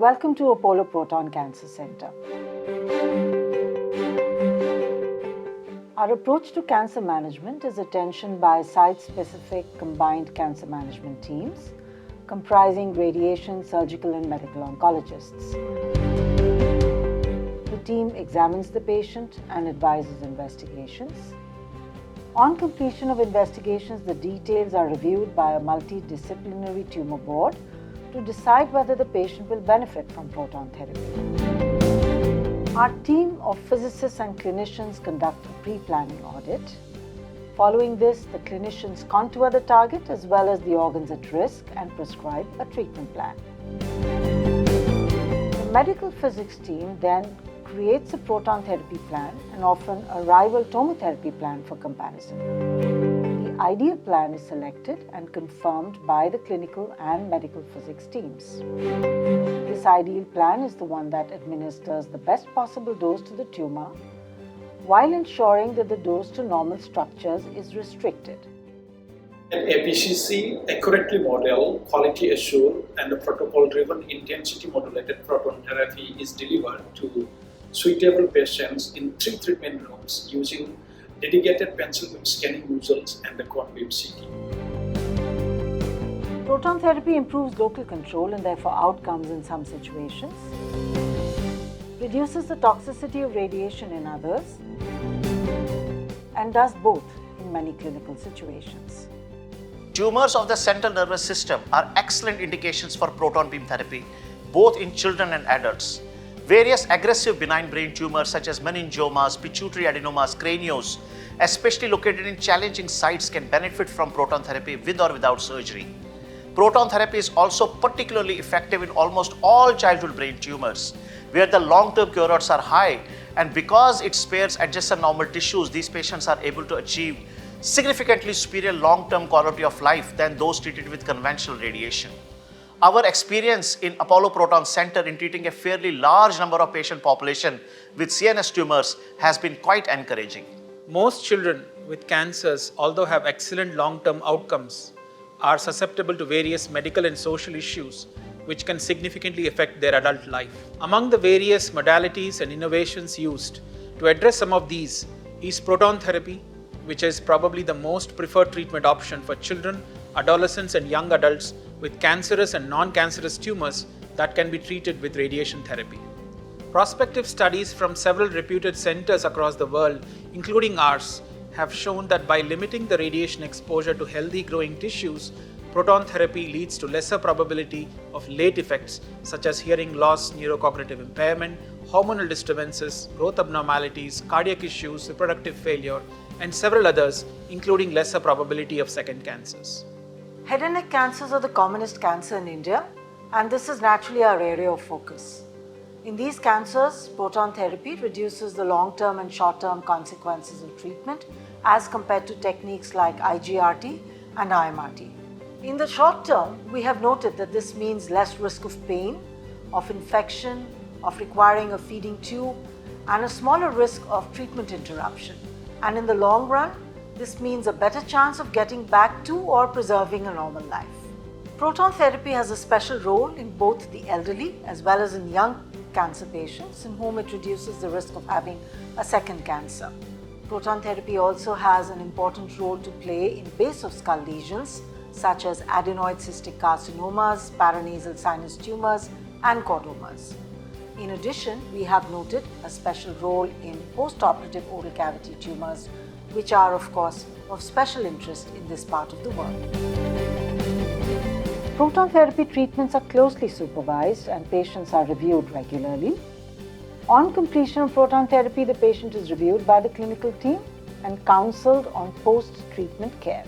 Welcome to Apollo Proton Cancer Center. Our approach to cancer management is attention by site-specific combined cancer management teams comprising radiation, surgical, and medical oncologists. The team examines the patient and advises investigations. On completion of investigations, the details are reviewed by a multidisciplinary tumor board to decide whether the patient will benefit from proton therapy. Our team of physicists and clinicians conduct a pre-planning audit. Following this, the clinicians contour the target as well as the organs at risk and prescribe a treatment plan. The medical physics team then creates a proton therapy plan and often a rival tomotherapy plan for comparison. The ideal plan is selected and confirmed by the clinical and medical physics teams. This ideal plan is the one that administers the best possible dose to the tumor while ensuring that the dose to normal structures is restricted. At APCC, accurately model, quality assured, and the protocol-driven intensity-modulated proton therapy is delivered to suitable patients in 3 treatment rooms using dedicated pencil beam scanning nozzles and the cone beam CT. Proton therapy improves local control and therefore outcomes in some situations, reduces the toxicity of radiation in others, and does both in many clinical situations. Tumors of the central nervous system are excellent indications for proton beam therapy, both in children and adults. Various aggressive benign brain tumors such as meningiomas, pituitary adenomas, cranios, especially located in challenging sites, can benefit from proton therapy with or without surgery. Proton therapy is also particularly effective in almost all childhood brain tumors, where the long-term cure rates are high, and because it spares adjacent normal tissues, these patients are able to achieve significantly superior long-term quality of life than those treated with conventional radiation. Our experience in Apollo Proton Center in treating a fairly large number of patient population with CNS tumors has been quite encouraging. Most children with cancers, although have excellent long-term outcomes, are susceptible to various medical and social issues which can significantly affect their adult life. Among the various modalities and innovations used to address some of these is proton therapy, which is probably the most preferred treatment option for children, adolescents, and young adults with cancerous and non-cancerous tumors that can be treated with radiation therapy. Prospective studies from several reputed centers across the world, including ours, have shown that by limiting the radiation exposure to healthy growing tissues, proton therapy leads to lesser probability of late effects such as hearing loss, neurocognitive impairment, hormonal disturbances, growth abnormalities, cardiac issues, reproductive failure, and several others, including lesser probability of second cancers. Head and neck cancers are the commonest cancer in India, and this is naturally our area of focus. In these cancers, proton therapy reduces the long-term and short-term consequences of treatment as compared to techniques like IGRT and IMRT. In the short term, we have noted that this means less risk of pain, of infection, of requiring a feeding tube, and a smaller risk of treatment interruption. And in the long run, this means a better chance of getting back to or preserving a normal life. Proton therapy has a special role in both the elderly as well as in young cancer patients in whom it reduces the risk of having a second cancer. Proton therapy also has an important role to play in base of skull lesions such as adenoid cystic carcinomas, paranasal sinus tumors, and chordomas. In addition, we have noted a special role in postoperative oral cavity tumors, which are, of course, of special interest in this part of the world. Proton therapy treatments are closely supervised and patients are reviewed regularly. On completion of proton therapy, the patient is reviewed by the clinical team and counseled on post-treatment care.